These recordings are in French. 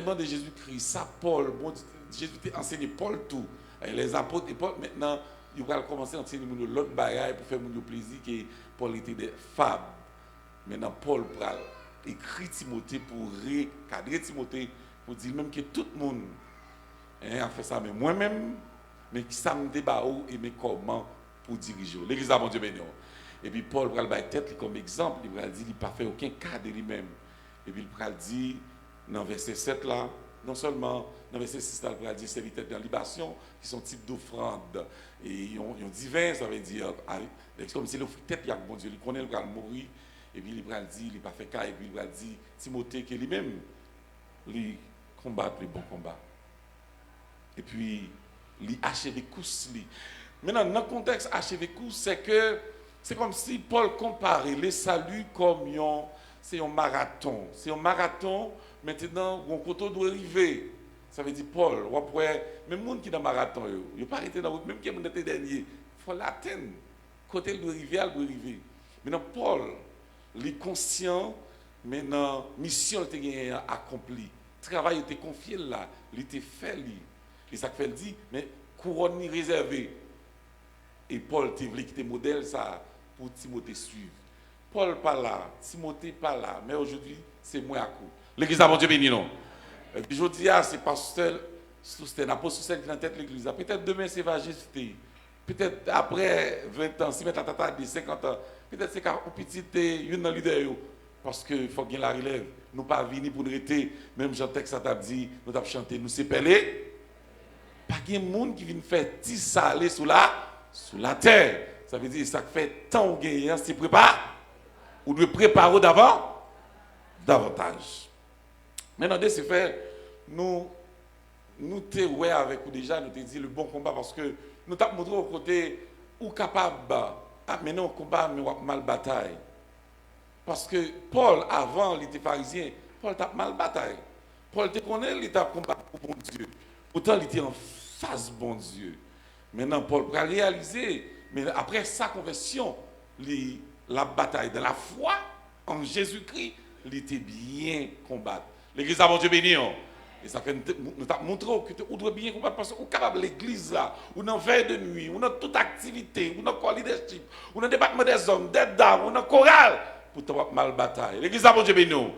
l'avènement de Jésus-Christ, ça, Paul, bon, Jésus t'a enseigné Paul tout. Et les apôtres et Paul, maintenant, il va commencer à enseigner l'autre bagaille pour faire mon plaisir, que Paul était des fables. Maintenant, Paul va écrire Timothée pour recadrer Timothée, pour dire même que tout le monde a fait ça, mais moi-même, mais qui ça me débat et mais comment pour diriger. L'église a mon Dieu béni. Et puis Paul va le mettre tête comme exemple, il va dire qu'il n'a pas fait aucun cas de lui-même. Et puis il va dire dans verset 7 là, non seulement dans verset 6 là, il va dire serviteur dans libation, qui sont type d'offrande. Et ils ont divin, ça veut dire, comme si l'offre tête, il y a bon Dieu, il connaît, il va mourir. Et puis il va dire, il n'a pas fait cas, et puis il va dire, Timothée, que lui-même, il combat le bon combat. Et puis, il achève course. Maintenant, dans le contexte achever course, c'est que c'est comme si Paul comparait les saluts comme c'est un marathon. C'est un marathon, maintenant, où on doit arriver. Ça veut dire, Paul, même les gens qui sont dans le marathon, ils ne pas arrêter dans la route, même qui sont dans le dernier, il faut l'atteindre. Côté il doit arriver, il doit arriver. Maintenant, Paul, il est conscient, maintenant, la mission était accomplie. Le travail était confié là, il était fait. Et ça fait dit, mais couronne ni réservé. Et Paul te voulait quitter modèle ça pour Timothée suivre. Paul pas là, Timothée pas là, mais aujourd'hui c'est moi à coup. L'église a mon Dieu béni non. Et puis je dis c'est pasteur Sousten, apôtre Sousten qui est en tête de l'église. Peut-être demain c'est Majesté. Peut-être après 20 ans, si maintenant tata de 50 ans, peut-être c'est car au petit une dans leader parce que faut qu'il la relève. Nous pas venir pour nous rester, même Jean texte ça t'a dit, nous t'a chanté, nous c'est pelé. Pas de monde qui vient faire petit salé sous la terre. Ça veut dire ça fait tant gagner, c'est prépare ou de préparer davantage. Maintenant de ce fait, nous te ouais avec vous déjà, nous te dit le bon combat parce que nous t'avons montré au côté ou capable à mener un combat mais mal bataille. Parce que Paul avant il était pharisien, Paul t'a mal bataille. Paul te connaît l'état combat pour bon Dieu. Pourtant il était en face bon Dieu. Maintenant, Paul va réaliser, mais après sa conversion, la bataille de la foi en Jésus-Christ, il était bien combattre. L'église a mon Dieu béni. Et ça fait nous montrer que vous devez bien combattre parce que vous êtes capable l'église là, ou dans veille de nuit, ou dans toute activité, ou dans le leadership, ou dans le département des hommes, des dames, ou dans le chorale, pour te mal bataille. L'église a mon Dieu béni.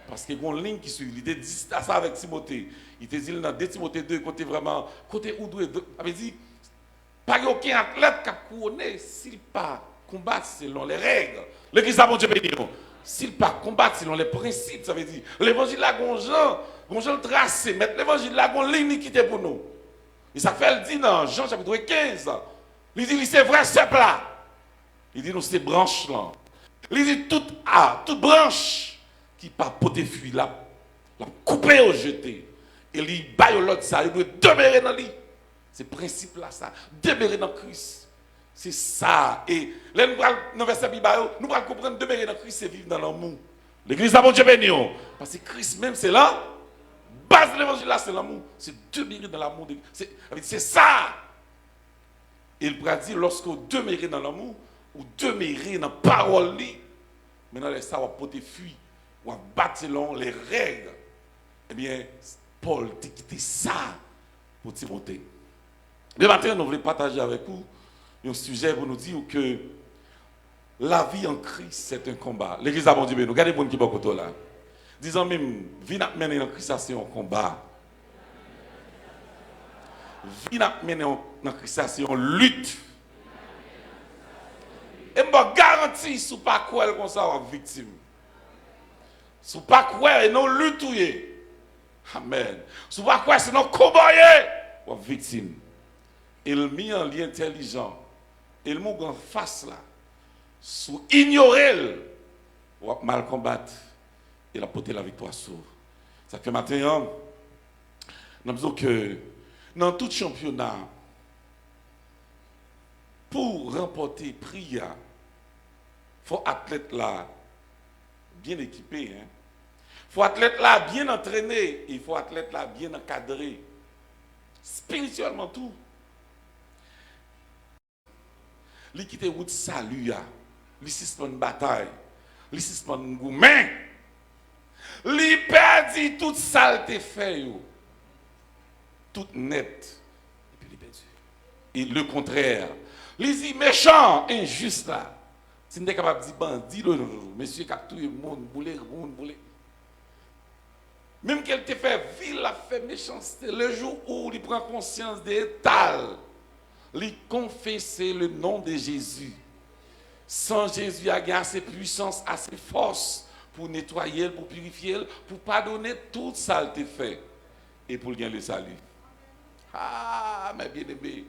Parce qu'il y a une ligne qui suit. Il était dit ça avec Timothée. Il était dit dans 2 Timothée 2, côté vraiment, côté où doit avait dit, pas aucun athlète qui a couronné s'il pas combattre selon les règles. L'église a mon Dieu béni. S'il pas combattre selon les principes, ça veut dire, l'évangile là, Jean tracé, mettre l'évangile là, une ligne qui était pour nous. Et ça fait, il dit dans Jean chapitre 15, il dit, c'est vrai, c'est plat. Il dit, nous, c'est branche là. Il dit, toute branche qui pas poté fuir la couper ou jeter et lui baille l'autre ça il doit demeurer dans lui c'est principe là ça demeurer dans Christ c'est ça et là nous dans verset Bible nous allons comprendre demeurer dans Christ c'est vivre dans l'amour l'église a bon Dieu béni parce que Christ même c'est là base de l'évangile là c'est l'amour c'est demeurer dans l'amour c'est ça et il va dire lorsque vous demeurez dans l'amour ou demeurez dans la parole maintenant ça va poter fuir ou à battre selon les règles, eh bien, Paul t'a quitté ça pour Timothée. Le matin, nous voulons partager avec vous un sujet pour nous dire que la vie en Christ, c'est un combat. L'église a bon Dieu, nous regardez les gens qui sont côté là. Disons même, vie n'a mené en Christ, c'est un combat. Vie n'a mené en Christ, c'est une lutte. Et je me garantis, si vous ne pas quoi comme ça, vous êtes victime. Si vous ne pas quoi, et non lutter. Amen. Si vous ne pas quoi, c'est non combattre. Vous êtes victime. Il met en lien intelligent. Il met en face là. Si vous ignorez, vous êtes mal combattre. Il a porté la victoire sur. Ça fait maintenant, nous disons que dans tout championnat, pour remporter prix, il faut athlète là bien équipé. Il faut athlète là bien entraîné. Il faut athlète là bien encadré. Spirituellement tout. Li quitte route salut, li suspend bataille, li suspend gourmet. Li perdit toute saleté fait, tout net. Et puis il perdu. Et le contraire, les dit méchant, injuste là. Si nous sommes capables de dire bandit, monsieur qui a tout le monde boulé. Même qu'elle te fait ville, a fait méchanceté, le jour où il prend conscience des tal, il confesse le nom de Jésus. Sans Jésus, il y a assez puissance, assez force pour nettoyer, pour purifier, pour pardonner toute saleté fait et pour gagner le salut. Ah, mes bien-aimés,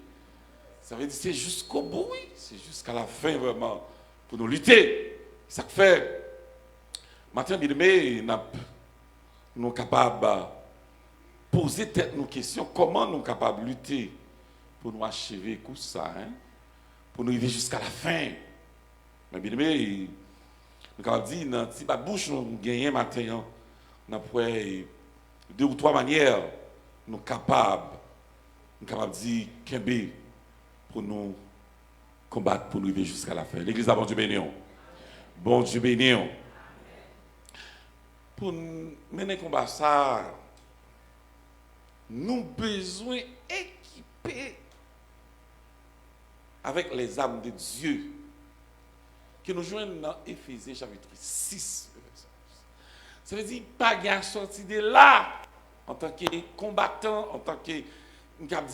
ça veut dire que c'est jusqu'au bout, oui. C'est jusqu'à la fin vraiment pour nous lutter. Ça fait. Maintenant, bien-aimés, nous sommes capables de poser nos questions. Comment nous sommes capables de lutter pour nous achever tout ça, hein? Pour nous arriver jusqu'à la fin. Mais bien-aimés, nous sommes capables de dire, si la bouche nous gagne maintenant, nous avons deux ou trois manières, nous sommes capables de dire qu'un pour nous combattre, pour nous arriver jusqu'à la fin. L'église a bon Dieu béni. Bon Dieu béni. Pour mener le combat, ça, nous avons besoin d'équiper avec les armes de Dieu que nous jouons dans Éphésiens chapitre 6. Ça veut dire pas bien sorti de là en tant que combattant, en tant que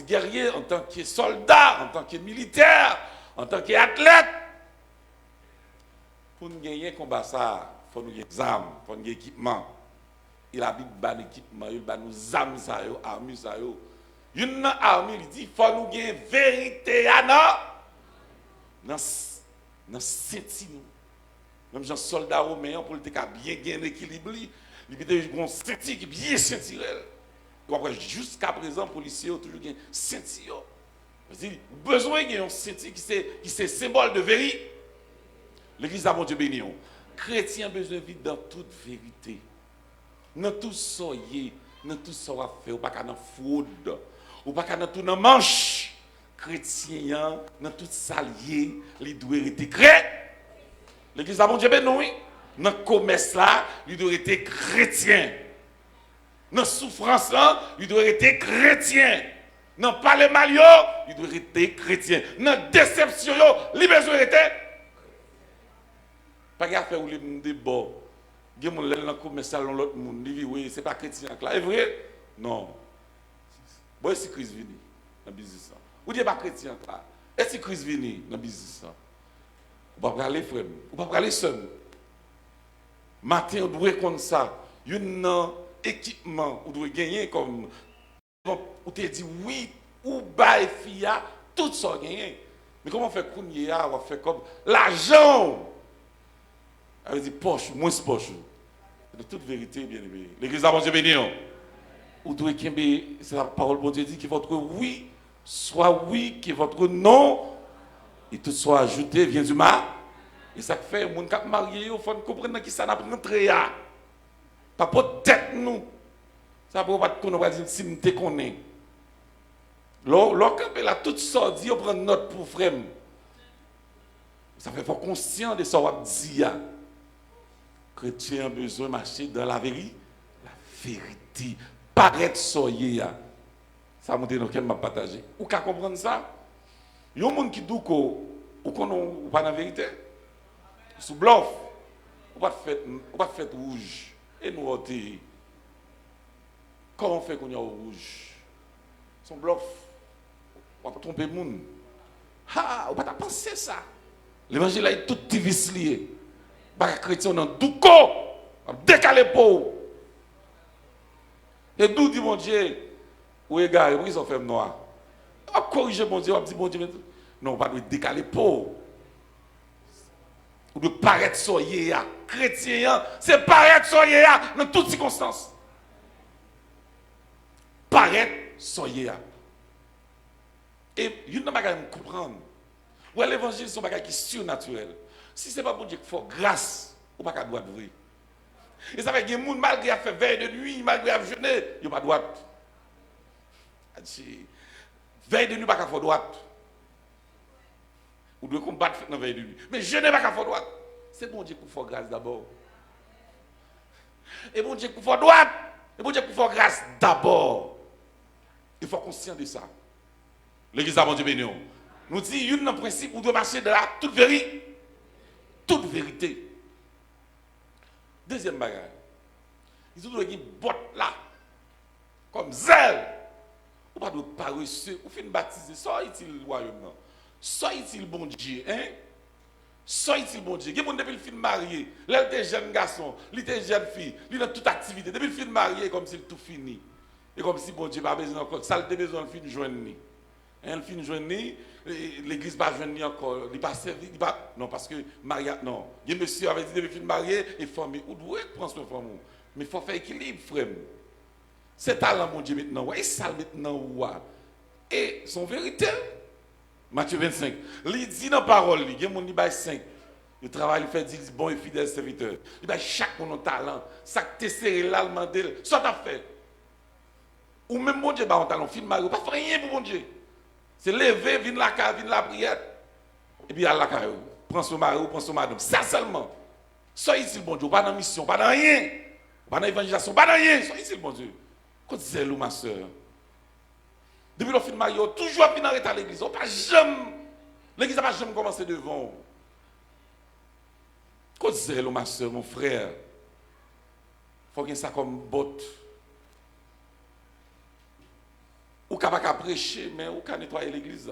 guerrier, en tant que soldat, en tant que militaire, en tant qu'athlète. Pour nous gagner le combat, ça, il faut nous gagner des armes, il faut nous gagner équipement. Il a dit ban équipement, il a nous armes, armes. Une arme, il dit, il faut nous gagner vérité dans ceinture. Même un soldat romain, pour le bien gagner l'équilibre, il a une ceinture qui est bien ceinturée. Jusqu'à présent, les policiers ont toujours gagné ceinture. Besoin de une ceinture qui est symbole de vérité. L'église a mon Dieu béni. Chrétien besoin de vivre dans toute vérité. Dans tout soyez, dans tout ça va faire, ou pas dans fraude, ou pas dans tout dans manche. Chrétien, dans tout salier, il doit être chrétien. L'église a mon Dieu béni. Dans le commerce là, il doit être chrétien. Dans la souffrance là, il doit être chrétien. Dans le palais malio, il doit être chrétien. Dans la déception, il doit être pas qu'à faire ou les monde bon. Gen moun lèl nan commercial l'autre monde dit oui, c'est pas chrétien là. Est vrai? Non. Bon si Christ vini dans business ça. Ou dit pas chrétien là. Est-ce que Christ vini dans business ça? Ou pas aller frère, ou pas aller seul. Matin on doit comme ça, un équipement, on doit gagner comme ou te dit oui ou bail fia tout ça gagner. Mais comment faire kounya ou faire comme l'argent? Elle dit poche, moins poche. De toute vérité, bien aimé. L'église a bon Dieu béni. Ou doit c'est la parole de Dieu dit que votre oui soit oui, que votre non et tout soit ajouté vient du mal. Et ça fait mon cap marié, il faut comprendre qui ça n'a pas rentré là. Pas pour tête nous. Ça pour pas qu'on va dire si nous te connaît. Lorsqu'on là tout ça dit on prend note pour frère. Ça fait faut conscient de ça on dit. Chrétien a besoin de marcher dans la vérité. La vérité. Paraître soyez. Ça m'a dit dans quel m'a partagé. Ou qu'à comprendre ça? Il y a un monde qui dit qu'on pas dans la vérité. Sous bluff. Ou pas de fête rouge. Et nous on dit. Comment on fait qu'on y a au rouge? Son bluff. On va pas tromper le monde. Ah, on va pas penser ça. L'évangile est tout divisé lié. Bah chrétien dans douko, décalé pauvre. Et d'où dit mon Dieu, ou égard, ils ont fait noir. On va corriger mon Dieu, on va dire mon Dieu, non, on va décaler pauvre. Ou de paraître soyez chrétien, c'est paraître soyez dans toutes circonstances. Paraître soyez. Et il n'y a pas de comprendre. Ouais, l'évangile, c'est un bagage qui est surnaturel. Si ce n'est pas pour Dieu qu'il faut grâce, ou pas qu'à droite vrai. Et ça fait que les gens, malgré avoir fait veille de nuit, malgré avoir jeûné, ils n'ont pas droite. Veille de nuit, pas qu'à faire droite. Ou de combattre dans veille de nuit. Mais jeûner, pas qu'à faire droite. C'est bon Dieu pour faire grâce d'abord. Et bon Dieu pour faire droite. Et bon Dieu pour faire grâce d'abord. Il faut être conscient de ça. L'église a bon Dieu béni. Nous dit, il y a un principe où doit marcher de la toute vérité. Toute vérité. Deuxième bagage. Ils ont une botte là. Comme zèle. Ou pas de paresseux. Ou fin baptiser. Soyez-il le royaume. Soyez-il le bon Dieu. Hein? Soyez-il bon Dieu. Il y a des gens depuis le film marié. Là, il était jeune garçon. Il était jeune fille. Il a toute activité. Depuis le film marié, comme si tout fini. Et comme si bon Dieu n'a pas besoin encore. Ça, il a besoin de fin joindre. Le fin joindre. L'église n'a pas joindre encore. Il n'a pas servi. Non, parce que Maria, non. Il y a monsieur avait dit depuis le film marié et famille. Où doit prendre soin de femme. Mais il faut faire équilibre, frère. C'est talent, mon Dieu, maintenant. Et ça, maintenant, et son vérité. Matthieu 25. Il dit dans la parole, il y a mon 5. Le travail, il fait dire bon et fidèle serviteur. Il dit chaque mon talent, ça que tu serré là, le mandel, ça t'a fait. Ou même mon Dieu, on talent, film Mario, pas faire rien pour mon Dieu. C'est lever, venir la cave, venir la prière. Et puis, à la cave, prends son mari, prends son madame. Ça seulement. Soyez ici le bon Dieu, pas dans la mission, pas dans rien. Pas dans l'évangélisation, pas dans rien. Soyez ici le bon Dieu. Quand c'est l'eau, ma soeur. Depuis le film Mario, toujours venir arrêter à l'église. On pas jamais. L'église n'a pas jamais commencé devant. Quand c'est l'eau, ma soeur, mon frère. Il faut qu'il ça comme botte. Ou qu'à pas prêcher, mais ou qu'à nettoyer l'église.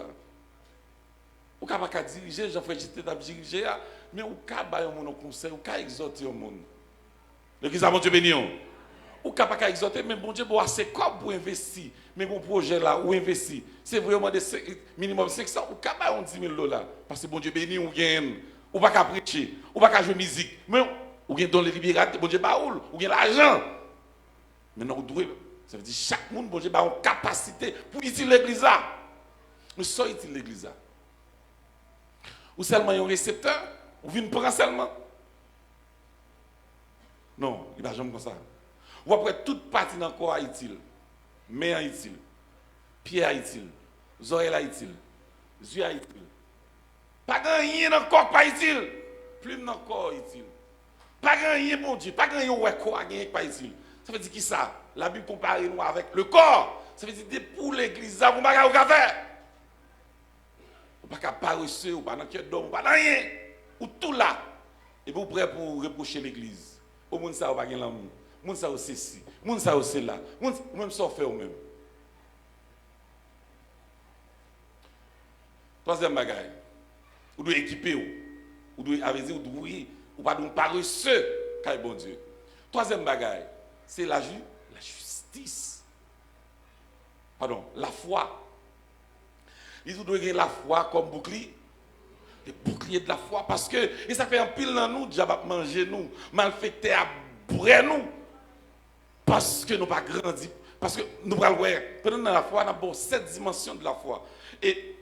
Ou qu'à pas diriger, Jean-Frère j'étais dans diriger, mais ou qu'à bailler mon conseil, ou qu'à exhorter au monde. L'église a mon Dieu béni. Ou qu'à pas exhorter, mais bon Dieu, bon, assez comme pour investir. Mais mon projet là, ou investir, c'est vraiment des minimum 500, ou qu'à bailler 10 000 $. Parce que bon Dieu béni, ou gagne, ou pas qu'à prêcher, ou pas qu'à jouer musique, mais ou gagne dans les libérales, bon Dieu baoul, ou gagne l'argent. Maintenant, vous devez. Ça veut dire chaque monde, bon Dieu, a une capacité pour utiliser l'église là. Nous sommes utilisés l'église là. Ou seulement un récepteur, ou vient prendre seulement. Non, il ne va jamais comme ça. Ou après, toute partie dans le corps est utile. Main est utile. Pied est utile. Oreille est utile. Yeux est utile. Pas rien dans le corps pas utile. Plume dans le corps est utile. Pas rien, mon Dieu. Pas rien, ouais, corps pas utile. Ça veut dire qui ça? La Bible compare nous avec le corps. Ça veut dire pour l'église, vous ne pouvez pas faire. Vous ne pouvez pas paresseux, vous ne pouvez pas dans d'homme, vous ne pouvez pas rien. Ou tout là. Et vous prêt pour reprocher l'église. Au monde ça, vous ne pouvez pas l'amour. Au monde ça, vous c'est ci. Au monde ça, c'est là. Vous même ça, fait vous-même. Troisième bagaille. Vous devez équiper. Vous devez avoir dit, vous devez pas donc paresseux, car bon Dieu. Troisième bagaille, c'est la justice. Pardon, la foi. Ils doivent gagner la foi comme bouclier. Le bouclier de la foi. Parce que, et ça fait un pile dans nous, déjà va manger nous, malfecté à bourrer nous. Parce que nous pas grandi. Parce que nous pas voir. Pendant dans la foi, nous avons 7 dimensions de la foi. Et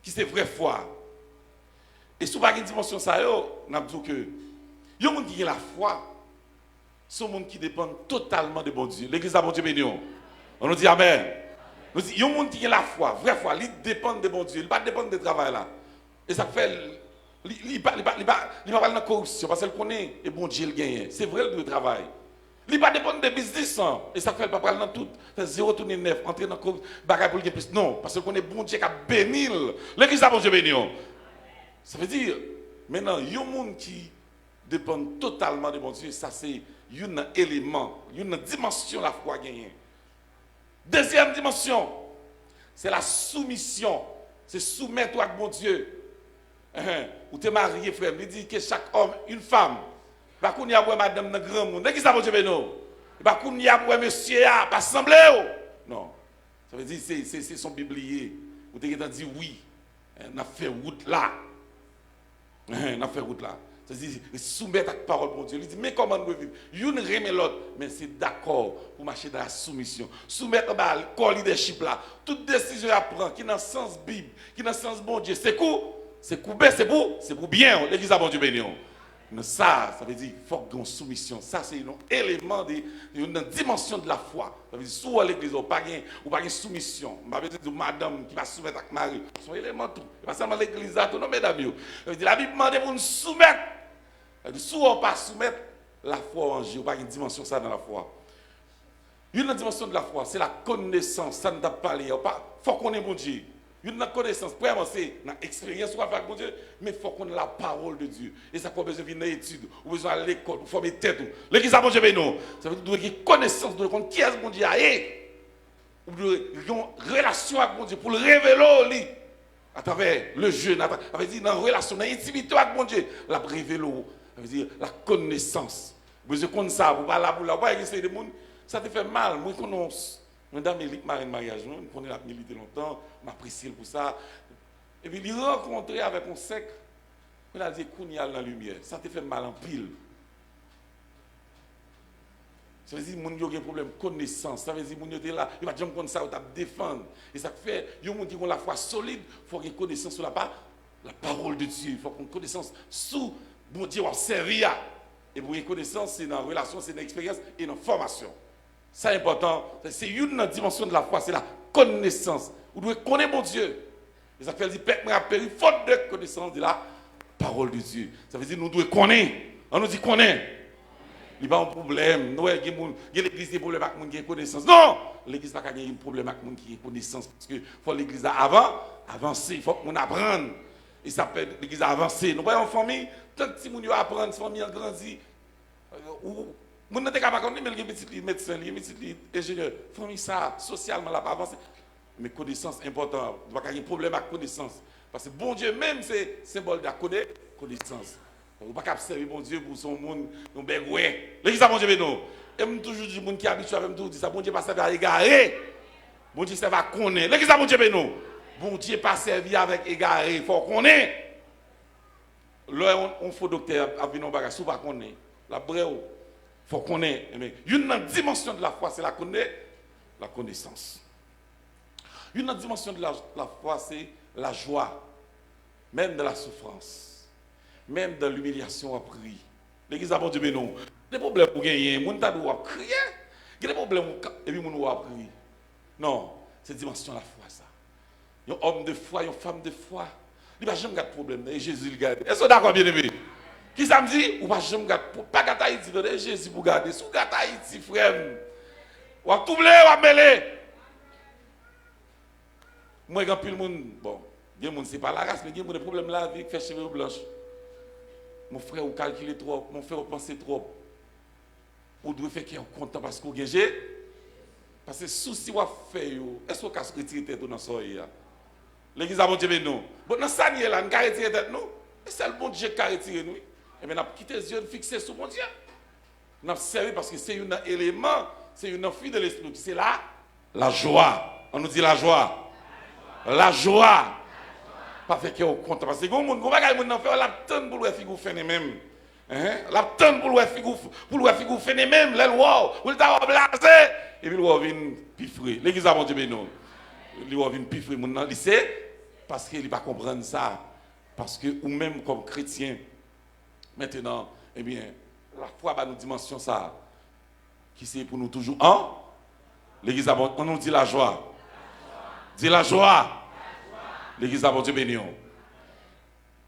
qui c'est vraie foi. Et si vous n'avez pas une dimension, ça, nous avons dit que il y a des gens qui ont la foi. Ce monde qui dépend totalement de bon Dieu. L'église a bon Dieu béni. On nous dit Amen. Nous dit, il y a des gens qui ont la foi, vraie foi, ils dépendent de bon Dieu, ils ne dépendent pas de travail là. Et ça fait, il ne va pas dans la corruption parce qu'il connaît et bon Dieu le gagne. C'est vrai le travail. Il ne va pas dépendre de business. Et ça fait, il ne va pas dans tout, faire 0 tourner 9, entrer dans le corruption, bagaille pour le plus. Non, parce qu'il connaît bon Dieu qui a béni. L'église a bon Dieu béni. Ça veut dire, maintenant, il y a des gens qui dépendent totalement de bon Dieu, ça c'est un élément, une dimension la foi gagnée. Deuxième dimension, c'est la soumission. C'est soumettre à bon Dieu. Ou tu es marié, frère, il dit que chaque homme, une femme, il va y avoir madame dans le grand monde. Qu'est-ce que ça veut dire, non? Il va y avoir monsieur, pas semblé. Non. Ça veut dire que c'est son biblier. Ou tu as dit oui. On a fait route là. On a fait route là. C'est-à-dire, soumettre à la parole pour Dieu. Il dit, mais comment nous vivre? Une remet l'autre, mais c'est d'accord pour marcher dans la soumission. Soumettre à le corps leadership là. Toute décision à prendre, qui est dans le sens Bible, qui est dans le sens bon Dieu, c'est quoi? C'est coupé, c'est pour bien. L'église a bon Dieu béni. Mais ça veut dire qu'il faut qu'il y ait une soumission. Ça, c'est un élément, une dimension de la foi. Ça veut dire, soit l'église, ou pas une soumission. Je vais dire, madame qui va soumettre à Marie. C'est un élément tout. Pas seulement l'église, tout, non, mesdames. Ça veut dire, la Bible demande pour nous soumettre. Soit on pas soumettre, la foi en Dieu, pas une dimension ça dans la foi. Une dimension de la foi, c'est la connaissance, ça ne t'a pas parlé. Il faut qu'on ait bon Dieu. Une connaissance, pour avancer, dans l'expérience avec bon Dieu, mais il faut qu'on ait la parole de Dieu. Et ça, pas besoin de venir études, ou besoin à l'école, ou former tête. L'église à bon Dieu, non. Ça veut dire qu'on ait connaissance de qui est bon Dieu, ou une relation avec bon Dieu, pour le révéler à travers le jeûne, à travers dans une relation, dans l'intimité avec bon Dieu, la révéler, ça veut dire la connaissance. Vous besoin de ça, vous parlez pour la voix, et des gens. Ça te fait mal. Moi, je connais Madame Élique Marine mariage, je connais la milité longtemps, je m'apprécie pour ça. Et puis, il rencontrer avec un sec, il a dit qu'on y a dans la lumière. Ça te fait mal en pile. Ça veut dire que les gens ont un problème de connaissance. Ça veut dire que les gens sont là, ils ne vont jamais comme ça, ils vont défendre. Et ça fait, les gens qui ont la foi solide, il faut qu'ils aient connaissance sur la parole de Dieu. Il faut qu'ils aient connaissance sur bon Dieu, on servir. Et pour une connaissance, c'est dans la relation, c'est dans l'expérience et dans la formation. C'est important. C'est une dimension de la foi, c'est la connaissance. Vous devez connaître mon Dieu. Et ça fait dire, pète moi à périr, faute de connaissance de la parole de Dieu. Ça veut dire, nous devons connaître. On nous dit connaître. Il n'y a pas de problème. Nous, l'église a des problèmes avec les gens qui ont connaissance. Non! L'église n'a pas de problème avec les gens qui ont connaissance. Parce qu'il faut l'église avancer. Il faut qu'on apprenne. Et ça s'appelle l'église avancer. Nous voyons en famille, tant que si nous apprenons, si famille grandit, nous n'avons pas de mais les petits médecins, les petits ingénieurs, famille ça, socialement, là, pas avancé. Mais connaissance important. Il n'y a pas de problème avec connaissance. Parce que bon Dieu même, c'est symbole de la connaissance. On ne peut pas observer bon Dieu pour son monde, nous bégouer. L'église à bon Dieu, non. Et je toujours dis, les gens qui habituent avec tout, ça, bon Dieu pas servi à égarer. Bon Dieu servi à connaître. L'église à bon Dieu, non. Bon Dieu pas servi avec égarer. Il faut connaître. Là, on faut docteur à venir en bagage, sous pas connaître. La brève, il faut connaître. Mais une dimension de la foi, c'est la connaissance. Une autre dimension de la foi, c'est la joie, même de la souffrance. Même dans l'humiliation à prier. L'église a bon Dieu, mais non. Des problèmes pour gagner, les gens doivent crier. Il y a des problèmes et puis les gens doivent prier. Non, c'est dimension de la foi, ça. Il y a un homme de foi, il y a une femme de foi. Il n'y a jamais de problème. Et Jésus le garde. Est-ce que vous d'accord, bien aimé? Qui ça me dit? Ou pas jamais garde. Pas gâter Haïti, mais Jésus pour garder. Si vous gâtez Haïti, frère, ou à tout blé, ou à mêler. Moi, quand plus le monde, bon, il y a des gens, c'est pas la race, mais il y a des problèmes là, avec faire cheveux blanches. Mon frère, vous calculez trop, mon frère, vous pensez trop. Vous devez faire qu'il est content parce que vous gagnez. Parce que souci vous fait, est-ce que vous avez retiré tête dans ce soir? L'église a bon Dieu, non. Bon, dans ça, nous avons retiré tête, nous. Et c'est le bon Dieu qui a retiré nous. Et bien, nous avons quitté les yeux fixés sur mon Dieu. Nous avons servi parce que c'est un élément, c'est une fille de l'esprit. C'est là, la joie. On nous dit la joie. La joie. Pas fait qu'il est content. Parce que les gens qui ont fait l'attente pour le figure faire même. L'attente pour le figure faire même. Les lois, ou le temps blasé. Et puis, il vient pifrer. L'église a mon Dieu, non. Il vient pifrer mon lycée. Parce qu'il ne va pas comprendre ça. Parce que, ou même comme chrétien, maintenant, eh bien, la foi va nous dimension ça. Qui c'est pour nous toujours en? L'église a on nous dit la joie. Dis la joie. L'église a bon Dieu béni.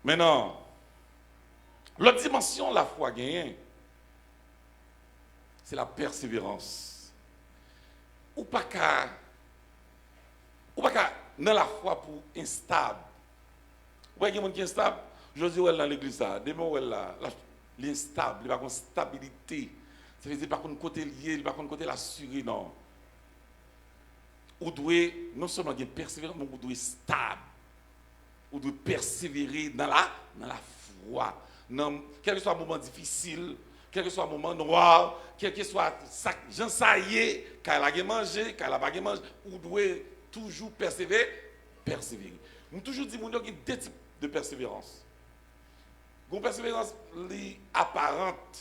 Maintenant, l'autre dimension la foi gagne, c'est la persévérance. Ou pas qu'à dans la foi pour instable. Vous voyez quelqu'un qui est instable? Je dis dans l'église ça, des mots là, l'instable, il n'y a pas de stabilité. Ça veut dire pas qu'on côté lié, il n'y a pas qu'on côté l'assuré, non. Vous devez non seulement persévérer, mais vous devez stable. Vous devez persévérer dans la foi. Quel que soit un moment difficile, quel que soit un moment noir, quel que soit ça, j'en sais, quand elle a mangé, quand elle n'a pas mangé, vous devez toujours persévérer. Nous toujours dit qu'il y a deux types de persévérance. Une persévérance apparente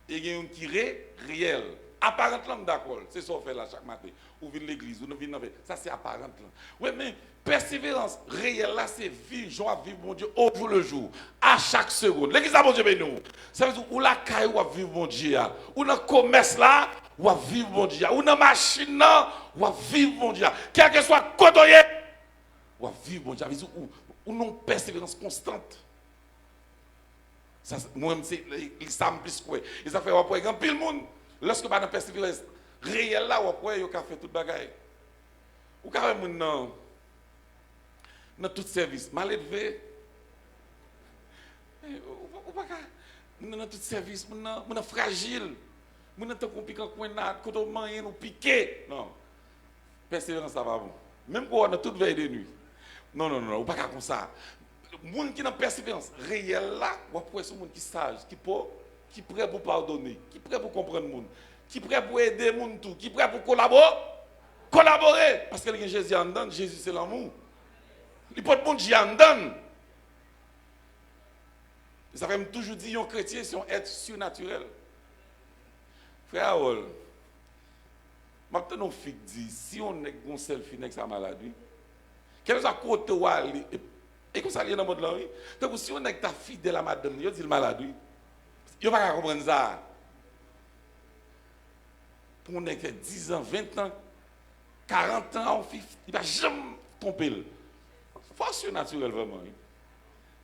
et une qui est réelle. Apparente, là, d'accord, c'est ça qu'on fait là chaque matin. Ou vient l'église, ou nous venons ça c'est apparente là. Oui, mais persévérance réelle là, c'est vivre, joie, vivre mon Dieu au jour le jour, à chaque seconde. L'église a mon Dieu, mais nous. Ça veut dire, ou la caille, ou à vivre mon Dieu, ou dans le commerce là, ou à vivre mon Dieu, ou dans la machine là, ou à vivre mon Dieu. Quel que soit côté, ou à vivre mon Dieu. Ça veut dire, ou non persévérance constante. Ça, moi-même, ça me plus quoi. Et ça fait, on peut pile le monde, lorsque pas dans persévérance réelle là, on peut faire toute bagaille. Ou quand même, dans tout service, mal élevé, ou pas dans tout service, on fragile, on est compliqué quand on mange ou piqué. Non, persévérance, ça va bon. Même quand on a toute veille de nuit. Non, ou pas comme ça. Les gens qui ont persévérance réelle là, on peut être monde qui sage, qui est prêt pour pardonner, qui est prêt pour comprendre le monde, qui est prêt pour aider le monde, qui est prêt pour collaborer. Parce que Jésus en donne, Jésus c'est l'amour. Il peut pas dire en donne. Ça fait toujours dire que les chrétiens sont être surnaturels. Frère Harold, maintenant on dit, si on est un selfie avec sa maladie, quel soit côté où aller, et qu'on s'allie dans le monde là, donc si on est ta fidèle à madame, il dit le maladie, il ne va pas comprendre ça. Pour on fait 10 ans, 20 ans, 40 ans, il ne va jamais tromper. Force surnaturelle vraiment.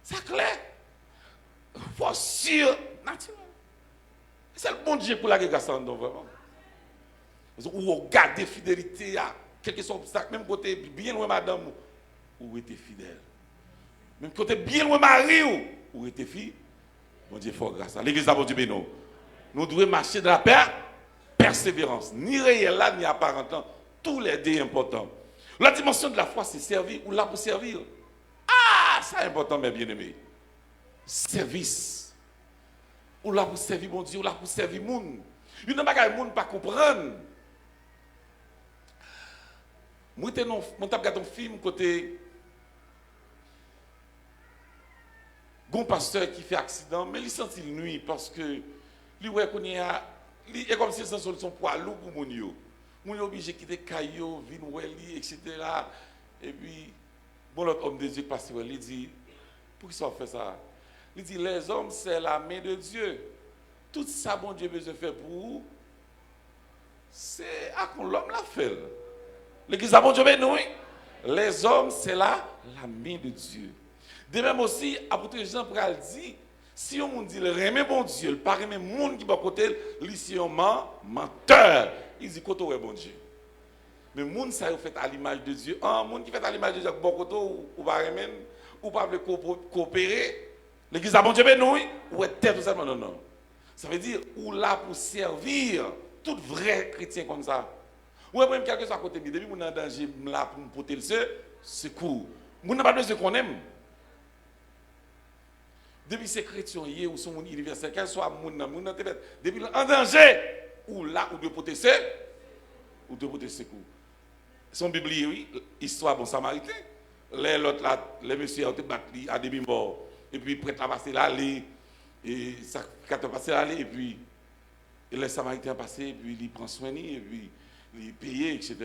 C'est clair. Force surnaturelle. C'est le bon Dieu pour la guerre vraiment. Ou on garde fidélité à quelque soit obstacle, même côté bien loin madame, ou était fidèle. Même côté bien loin mari, ou était fille. Bon Dieu, fort grâce à l'église à bon Dieu, non. Nous devons marcher dans la persévérance, ni réel là, ni apparentant, tous les deux importants. La dimension de la foi, c'est servir ou là pour servir. Ah, c'est important, mes bien-aimés. Service. Ou là pour servir mon Dieu, ou là pour servir le monde. Il n'y a pas de monde pas comprendre. Moi, je regardé un film côté. Un pasteur qui fait accident, mais il sent il nuit parce que lui ouais qu'on y a, il est comme si c'est une solution pour lourd pour mon yo. Mon yo obligé de quitter Caillou, Vinoueli, etc. Et puis bon l'autre homme de Dieu passe il dit pour qui ça fait ça? Il dit les hommes c'est la main de Dieu. Tout ça bon Dieu besoin faire pour vous. C'est à qu'on l'homme l'a fait. L'église a bon Dieu nous. Les hommes c'est la main de Dieu. De même aussi, apôtre Jean pral dit, si on dit le remet bon Dieu, le pas remet monde qui va côté, lui c'est un menteur. Il dit côté ouais bon Dieu. Mais monde ça fait à l'image de Dieu. Un monde qui fait à l'image de Dieu, bon côté ou pas remet ou pas veut coopérer. L'église a bon Dieu nous, ou est tête tout ça non. Ça veut dire ou là pour servir tout vrai chrétien comme ça. Ou même quelque chose à côté de lui, depuis mon en danger là pour me porter le secours. Mon n'a pas besoin qu'on aime. Depuis ces chrétiens ou son monde universel, quel soit mon depuis en danger, ou là, ou de protéger, ou de protéger secours. Son Bible, oui, histoire bon samaritain. Les autres là, les messieurs ont été battus à demi-mort, et puis prêt à passer l'allée, et ça a passé l'allée, et puis les samaritains passé, et puis il prend soin, et puis il paye, etc.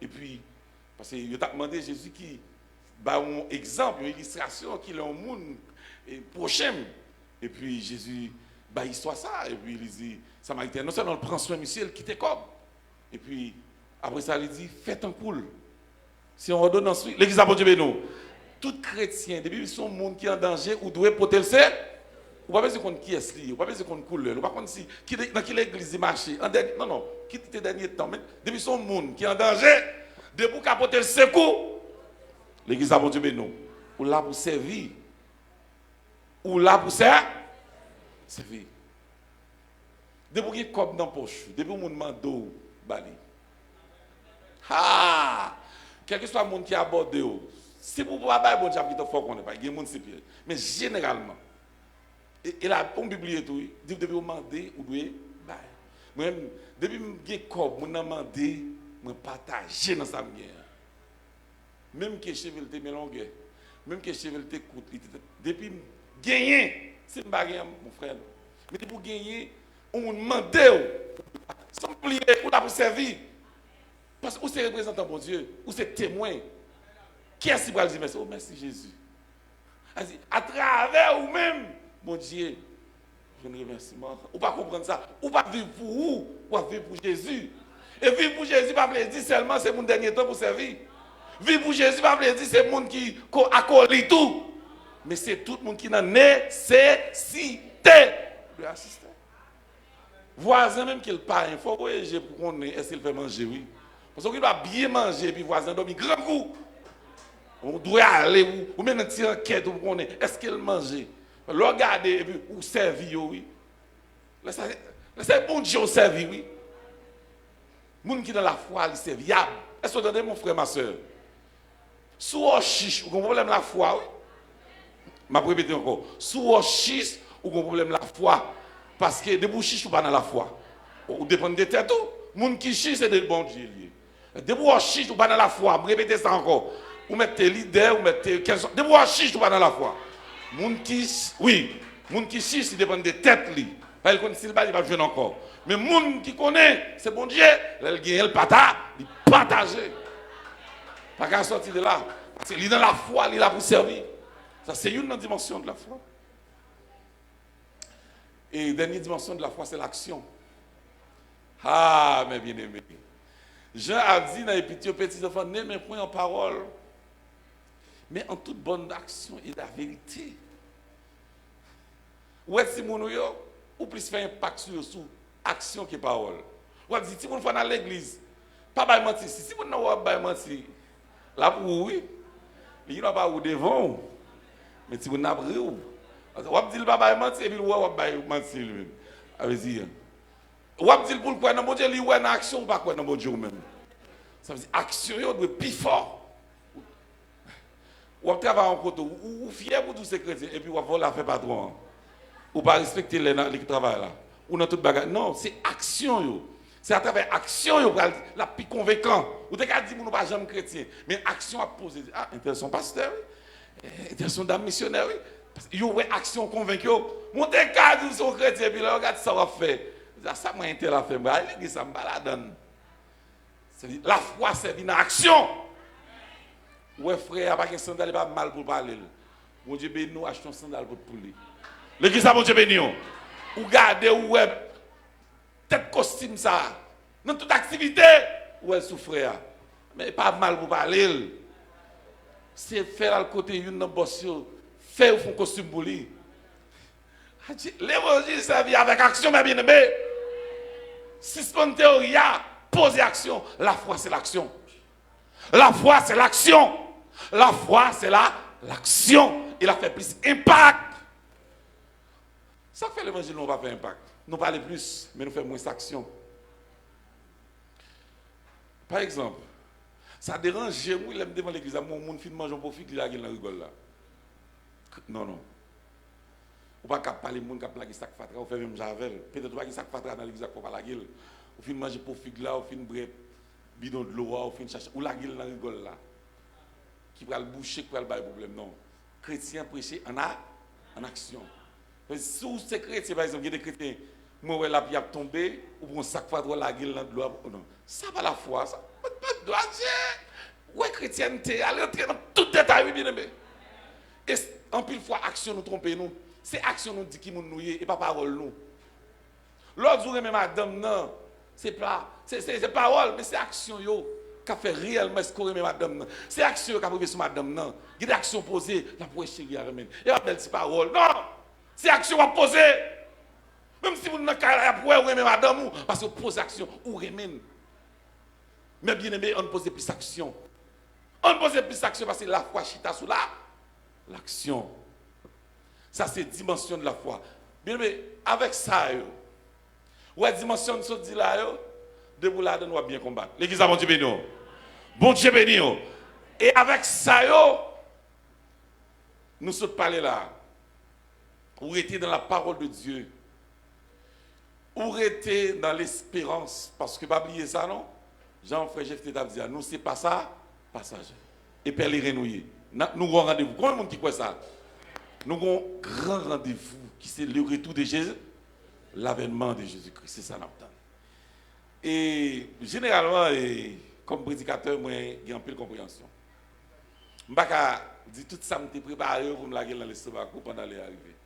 Et puis, parce qu'il a demandé Jésus qui, bah, un exemple, une illustration, qu'il est un monde prochain. Et puis Jésus, bah, il soit ça. Et puis il dit, Samaritain, non seulement il prend soin de monsieur, il quitte comme. Et puis, après ça, il dit, faites un cool. Si on redonne ensuite, l'église a bon Dieu, nous. Tout chrétien, depuis son monde qui est en danger, ou doit protéger, ou pas besoin qu'on qui est li, ou pas besoin qu'on coule, ou pas qu'on si, dans quelle église marché, non, qui était dernier temps, mais depuis son monde qui est en danger, debout qu'à porter le secours, l'église a bon Dieu, nous. Ou là pour servir. Ou là pour ça, c'est vrai. Depuis qu'il y a un cop dans la poche, depuis qu'il y a un monde bali. Ah! Quel que soit le monde qui aborde, si vous ne pouvez pas bon Dieu qui te faut qu'on n'est pas, il y a un monde c'est pire. Mais généralement, et là, on Bible tout, dit depuis vous demander ou doit bailler. Moi-même, depuis que j'ai un cop, je demandé, je partager dans sa manière. Même que les cheveux étaient mélangés, même que les cheveux étaient courts, depuis gagner, c'est pas gagner mon frère. Mais pour gagner, on demande sans oublier ou là pour servir. Parce que vous êtes représentant pour Dieu, vous êtes témoin. Qui est-ce qui va dire merci? Oh merci Jésus. À travers vous-même, mon Dieu, je ne remercie pas. Ou pas comprendre ça. Ou pas vivre pour vous, ou pas vivre pour Jésus. Et vivre pour Jésus, pas dire seulement c'est mon dernier temps pour servir. Vivre pour Jésus, pas dire c'est le monde qui accorde tout. Mais c'est tout le monde qui en nécessite. mérité de assister. Voisin même qu'il pas, il faut voyager pour qu'on ait, est-ce qu'il fait manger, oui. Parce qu'il doit bien manger, puis voisin dormir grand coup. On doit aller, ou même une petite enquête pour qu'on ait, est-ce qu'il mange. Le regarder, et puis, ou servir, oui. C'est bon Dieu servir, oui. Les gens qui sont dans la foi, ils servent. Est-ce que vous entendez, mon frère, ma soeur? Si vous avez chiche, vous avez un problème de la foi, oui. Je vais répéter encore. Si vous avez chiche, vous avez un problème de la foi. Parce que des chiches, vous pas dans la foi. Vous dépendez de tête. Les gens qui chichent, c'est des bons dieux. Des chiches, vous pas dans la foi. Je vais répéter ça encore. Vous mettez leader, vous mettez. Des chiches, vous pas dans la foi. Les gens qui, oui, les gens qui chichent, ils dépendent de tête. Ils connaissent pas, ils ne vont pas jouer encore. Mais les gens qui connaissent, c'est bon Dieu, ils gagnent le pata, ils partagent. Pas qu'à sortir de là. Parce qu'il est dans la foi, il est là pour servir. Ça, c'est une dimension de la foi. Et la dernière dimension de la foi, c'est l'action. Ah, mes bien-aimés. Jean a dit dans l'Épître, petits enfants, n'aimez point en parole, mais en toute bonne action et la vérité. Ou est-ce que mon ou plus faire impact sur action que parole. Ou dit si vous faites dans l'église, pas bail mentir. Si vous n'avez pas mentir, là pour oui, il n'y a pas ou devant. Mais si vous n'avez pas ou dit pas bail mentir et puis ou bail mentir lui-même. Avec dire ou dit pour quoi dans bon Dieu, lui ou en action ou pas quoi dans bon Dieu même. Ça veut dire action doit être plus fort. Ou travailler en côté ou fier pour tous ces chrétiens et puis ou la faire patron. Ou pas respecter les qui travaillent là. Ou dans toute bagarre. Non, c'est action. C'est à travers action la plus convaincant. Ou t'es qu'à dire que nous ne sommes pas jamais chrétiens. Mais action à poser. Ah, intention pasteur, intention d'âme missionnaire. Il y a action convaincue. Mon t'es qu'à dire que nous sommes chrétiens. Puis là, regarde ça va faire. Ça m'a intéressé à faire. L'église, ça me balade. La foi, c'est une action. Ouais, frère, il n'y a pas de sandal, il n'y a pas mal pour parler. Mon Dieu, bénis nous, achetons un sandal pour pouler. L'église a bon Dieu béni. Ou gardez ou web tête costume ça. Dans toute activité où elle souffre. Mais pas mal pour parler. C'est faire à côté une boss faire un costume pour lui. L'évangile servi avec action mes bien-aimés. Suspendre théorie, poser action. La foi c'est l'action. La foi c'est l'action. La foi c'est l'action. Il a fait plus impact. Ça fait l'évangile, nous ne pas faire impact. Nous parlons plus, mais nous faisons moins d'action. Par exemple, ça dérange, moi, je devant l'église, mon film mange un peu de la gueule là. Non, non. Ou pas parler de monde qui a plagué sac fatra, ou fait même javel. Peut-être pas sac fatra dans l'église pour pas la gueule. Ou fin manger pour fig là, ou fin bref bidon de l'eau, ou fin chercher ou la gueule dans rigole là. Qui va le boucher, qui va le bailler problème non. Chrétien prêcher en action. Si vous êtes chrétien, par exemple, il y a des chrétiens, moi, la pierre tombé, ou pour un sac fatra la gueule dans l'eau. Non. Ça va la foi, ça. Pas de droit. Ouais, chrétienté, allez entrer dans tout détail, bien aimé. Et en pile fois, action nous trompe nous. C'est action nous dit qui nous nouille et pas parole nous. L'autre jour, même madame, non. C'est pas, c'est parole, mais c'est action yo qui fait réellement ce qu'on madame non. C'est action qui a privé sur madame non. Il y a des actions posées, la pour chérie à remettre. Et appelle c'est parole. Non! C'est action à poser. Même si vous n'avez pas pour remettre madame parce que vous posez action ou remettre. Mais bien aimé, on pose plus d'action. On pose plus d'action parce que la foi chita sous l'action. Ça, c'est dimension de la foi. Bien aimé, avec ça, ouais, dimension de ce dit là, de vous là, nous bien combattre. L'église a bon Dieu béni. Bon Dieu béni. Et avec ça, nous sommes parlé là. Ou était dans la parole de Dieu. Ou était dans l'espérance. Parce que, pas oublier ça, non? Jean-Frère Jeff t'a dit, nous, c'est pas ça, passager. Et puis, elle est renouillée. Nous avons un rendez-vous. Combien de monde qui croit ça? Nous avons un grand rendez-vous qui c'est le retour de Jésus, l'avènement de Jésus-Christ. C'est ça, nous attendons. Et généralement, comme prédicateur, moi, j'ai un peu de compréhension. Je ne vais pas dire tout ça, je suis préparé pour me laguer dans l'estomac pendant les arrivées.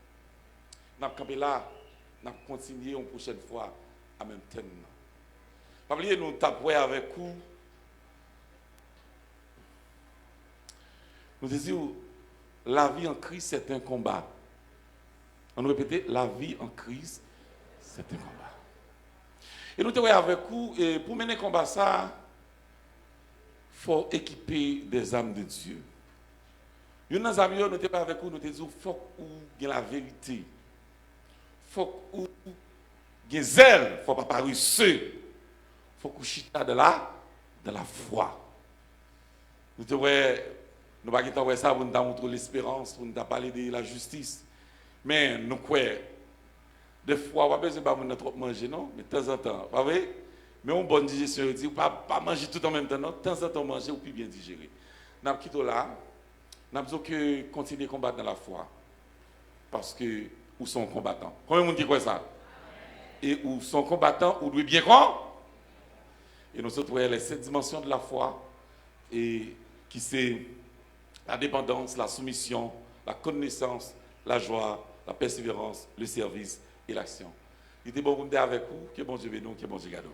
Nous avons campé là, nous avons continué une prochaine fois à même thème. Pas oublier, nous tapons avec vous. Nous disons, la vie en Christ, c'est un combat. On nous répétait, la vie en Christ, c'est un combat. Et nous sommes avec vous, et pour mener le combat, ça, il faut équiper des âmes de Dieu. Nous sommes amis, nous sommes avec vous, nous te disons, il faut qu'il y ait la vérité. Il faut qu'il y ait zèle, il ne faut pas paresseux. Il faut qu'on chita de la foi. Nous ne pouvons pas ça pour nous montrer l'espérance, pour nous parler de la justice. Mais nous croyons, des fois, on n'a pas besoin de trop manger, non? Mais de temps en temps, pas vrai? Mais on bonne digestion, on dit, pas manger tout en même temps, non? De temps en temps, manger ou puis bien digérer. Nous avons quitté là, nous avons que continuer à combattre dans la foi. Parce que nous sommes combattants. Combien de monde dit quoi ça? Et nous sommes combattants, nous devons bien croire. Et nous sommes les 7 dimensions de la foi, et qui c'est la dépendance, la soumission, la connaissance, la joie, la persévérance, le service et l'action. Il était bon pour nous avec vous, que bon Dieu bénisse, que bon Dieu garde.